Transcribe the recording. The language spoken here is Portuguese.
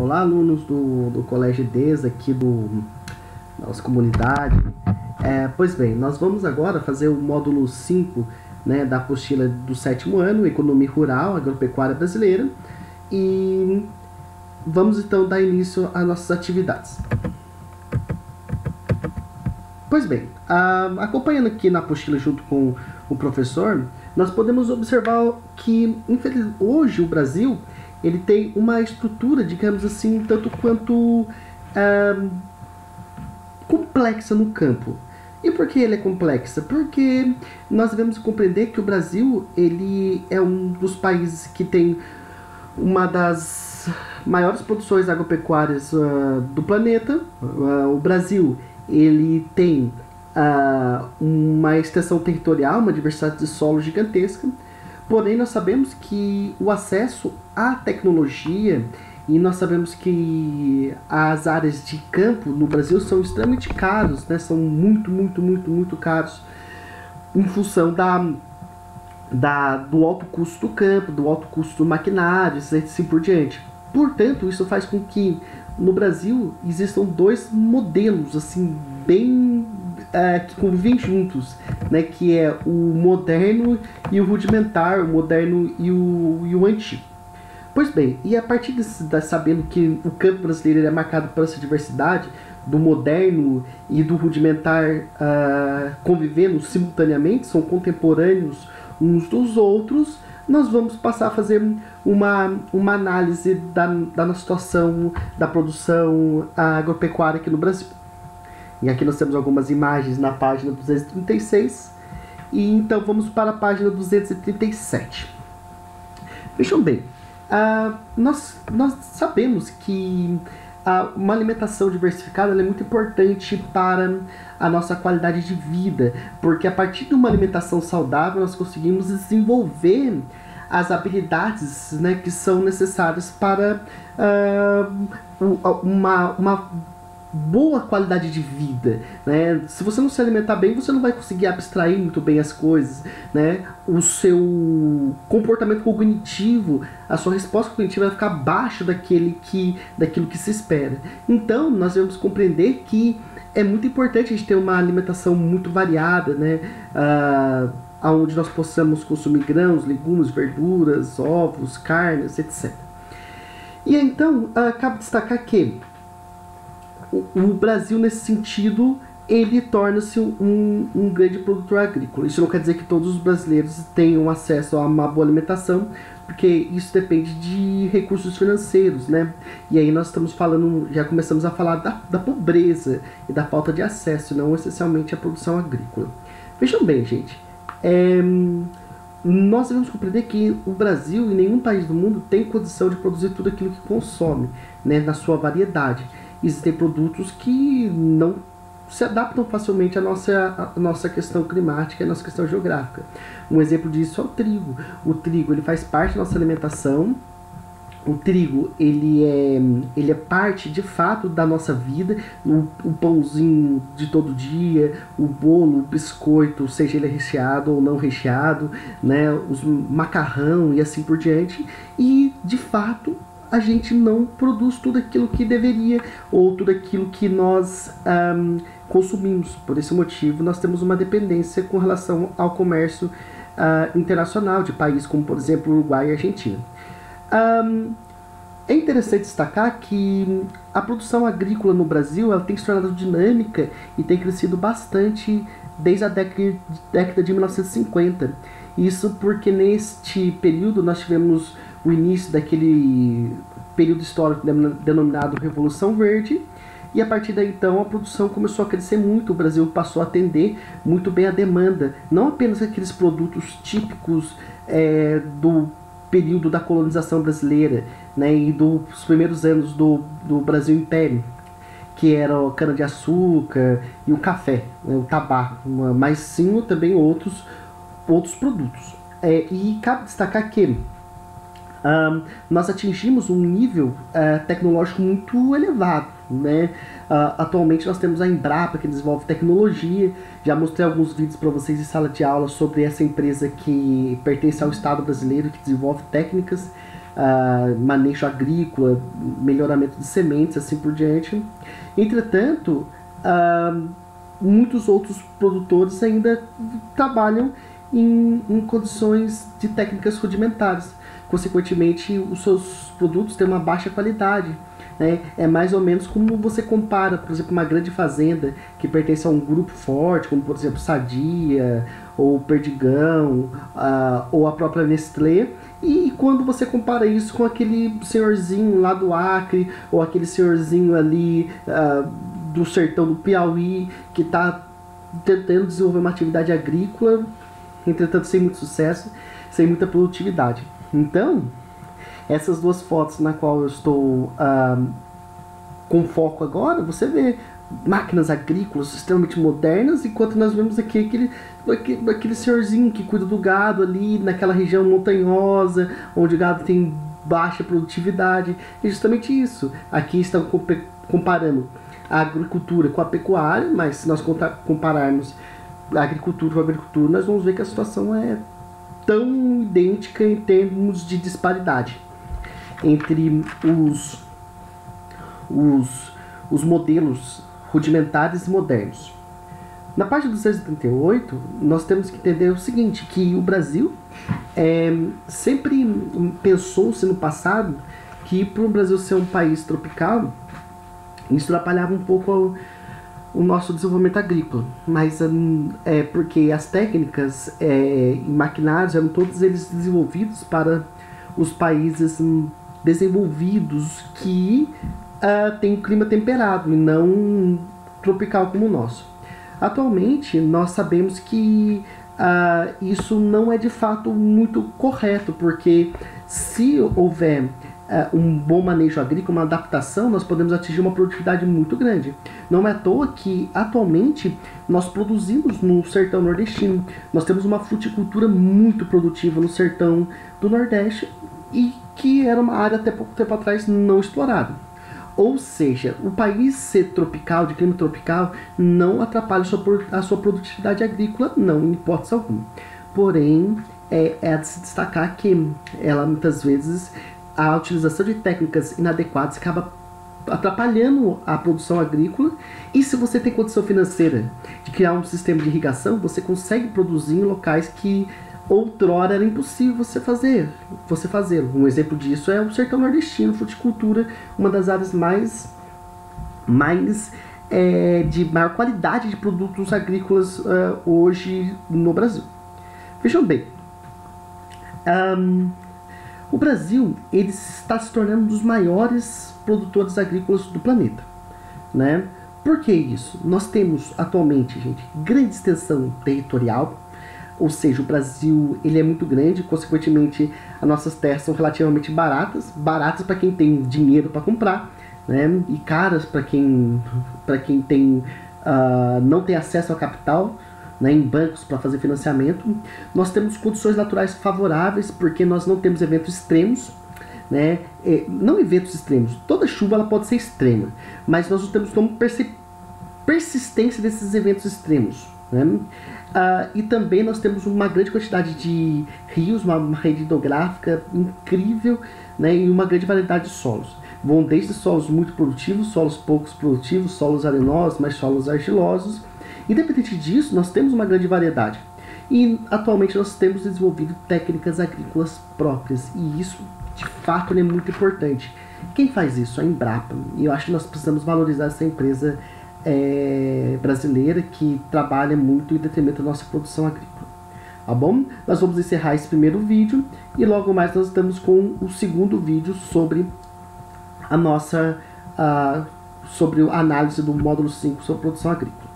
Olá, alunos do Colégio EDES aqui do nossa comunidade. Pois bem, nós vamos agora fazer o módulo 5, né, da apostila do 7º ano, Economia Rural, Agropecuária Brasileira, e vamos então dar início às nossas atividades. Pois bem, acompanhando aqui na apostila junto com o professor, nós podemos observar que hoje o Brasil ele tem uma estrutura, digamos assim, tanto quanto complexa no campo. E por que ele é complexa? Porque nós devemos compreender que o Brasil ele é um dos países que tem uma das maiores produções agropecuárias do planeta. O Brasil ele tem uma extensão territorial, uma diversidade de solo gigantesca. Porém, nós sabemos que o acesso à tecnologia e nós sabemos que as áreas de campo no Brasil são extremamente caros, né? São muito caros em função do alto custo do campo, do alto custo do maquinário, assim por diante. Portanto, isso faz com que no Brasil existam dois modelos assim bem que convivem juntos, né, que é o moderno e o rudimentar, o moderno e o antigo. Pois bem, e a partir sabendo que o campo brasileiro é marcado por essa diversidade, do moderno e do rudimentar convivendo simultaneamente, são contemporâneos uns dos outros, nós vamos passar a fazer uma análise da nossa situação da produção agropecuária aqui no Brasil. E aqui nós temos algumas imagens na página 236. E então vamos para a página 237. Vejam bem, nós sabemos que uma alimentação diversificada é muito importante para a nossa qualidade de vida, porque a partir de uma alimentação saudável nós conseguimos desenvolver as habilidades, né, que são necessárias para uma boa qualidade de vida, né? Se você não se alimentar bem, você não vai conseguir abstrair muito bem as coisas, né? O seu comportamento cognitivo, a sua resposta cognitiva vai ficar abaixo daquilo que se espera. Então, nós devemos compreender que é muito importante a gente ter uma alimentação muito variada, né? Onde nós possamos consumir grãos, legumes, verduras, ovos, carnes, etc. E então, cabe destacar que o Brasil, nesse sentido, ele torna-se um grande produtor agrícola. Isso não quer dizer que todos os brasileiros tenham acesso a uma boa alimentação, porque isso depende de recursos financeiros, né? E aí nós estamos falando, já começamos a falar da pobreza e da falta de acesso, não essencialmente à produção agrícola. Vejam bem, gente, nós devemos compreender que o Brasil e nenhum país do mundo tem condição de produzir tudo aquilo que consome, né, na sua variedade. Existem produtos que não se adaptam facilmente à nossa questão climática e à nossa questão geográfica. Um exemplo disso é o trigo. O trigo ele faz parte da nossa alimentação. O trigo ele é parte de fato da nossa vida. O pãozinho de todo dia, o bolo, o biscoito, seja ele recheado ou não recheado, né, os macarrão e assim por diante. E de fato a gente não produz tudo aquilo que deveria, ou tudo aquilo que nós consumimos. Por esse motivo, nós temos uma dependência com relação ao comércio internacional de países como, por exemplo, Uruguai e Argentina. É interessante destacar que a produção agrícola no Brasil ela tem se tornado dinâmica e tem crescido bastante desde a década de 1950. Isso porque neste período nós tivemos o início daquele período histórico denominado Revolução Verde, e a partir daí então a produção começou a crescer muito. O Brasil passou a atender muito bem a demanda, não apenas aqueles produtos típicos do período da colonização brasileira, né, e dos primeiros anos do Brasil Império, que era a cana-de-açúcar e o café, né, o tabaco, mas sim também outros produtos. E cabe destacar que nós atingimos um nível tecnológico muito elevado, né? Atualmente nós temos a Embrapa, que desenvolve tecnologia. Já mostrei alguns vídeos para vocês em sala de aula sobre essa empresa que pertence ao Estado brasileiro, que desenvolve técnicas manejo agrícola, melhoramento de sementes, assim por diante. Entretanto, muitos outros produtores ainda trabalham em condições de técnicas rudimentares. Consequentemente, os seus produtos têm uma baixa qualidade. Né? É mais ou menos como você compara, por exemplo, uma grande fazenda que pertence a um grupo forte, como por exemplo Sadia, ou Perdigão, ou a própria Nestlé, e quando você compara isso com aquele senhorzinho lá do Acre, ou aquele senhorzinho ali do sertão do Piauí, que está tentando desenvolver uma atividade agrícola, entretanto sem muito sucesso, sem muita produtividade. Então, essas duas fotos na qual eu estou com foco agora, você vê máquinas agrícolas extremamente modernas, enquanto nós vemos aqui aquele senhorzinho que cuida do gado ali naquela região montanhosa, onde o gado tem baixa produtividade. É justamente isso. Aqui estão comparando a agricultura com a pecuária, mas se nós compararmos a agricultura com a agricultura, nós vamos ver que a situação é tão idêntica em termos de disparidade entre os modelos rudimentares e modernos. Na página 278, nós temos que entender o seguinte, que o Brasil sempre pensou-se no passado que para o Brasil ser um país tropical, isso atrapalhava um pouco o nosso desenvolvimento agrícola, mas é porque as técnicas e maquinários eram todos eles desenvolvidos para os países desenvolvidos que têm um clima temperado e não tropical como o nosso. Atualmente, nós sabemos que isso não é de fato muito correto, porque se houver um bom manejo agrícola, uma adaptação, nós podemos atingir uma produtividade muito grande. Não é à toa que, atualmente, nós produzimos no sertão nordestino. Nós temos uma fruticultura muito produtiva no sertão do Nordeste e que era uma área até pouco tempo atrás não explorada. Ou seja, o país ser tropical, de clima tropical, não atrapalha a sua produtividade agrícola, não, em hipótese alguma. Porém, é de se destacar que ela muitas vezes a utilização de técnicas inadequadas acaba atrapalhando a produção agrícola, e se você tem condição financeira de criar um sistema de irrigação, você consegue produzir em locais que outrora era impossível você fazê-lo. Um exemplo disso é o sertão nordestino, fruticultura, uma das áreas de maior qualidade de produtos agrícolas hoje no Brasil. Vejam bem, o Brasil ele está se tornando um dos maiores produtores agrícolas do planeta, né? Por que isso? Nós temos atualmente, gente, grande extensão territorial, ou seja, o Brasil ele é muito grande, consequentemente as nossas terras são relativamente baratas para quem tem dinheiro para comprar, né? E caras para quem não tem acesso ao capital, né, em bancos para fazer financiamento. Nós temos condições naturais favoráveis, porque nós não temos eventos extremos, né? Não eventos extremos, toda chuva ela pode ser extrema, mas nós não temos como persistência desses eventos extremos, né? E também nós temos uma grande quantidade de rios, uma rede hidrográfica incrível, né, e uma grande variedade de solos. Vão desde solos muito produtivos, solos poucos produtivos, solos arenosos, mais solos argilosos. Independente disso, nós temos uma grande variedade. E atualmente nós temos desenvolvido técnicas agrícolas próprias. E isso, de fato, é muito importante. Quem faz isso? A Embrapa. E eu acho que nós precisamos valorizar essa empresa brasileira que trabalha muito em detrimento da nossa produção agrícola. Tá bom? Nós vamos encerrar esse primeiro vídeo e logo mais nós estamos com o segundo vídeo sobre a nossa sobre a análise do módulo 5 sobre produção agrícola.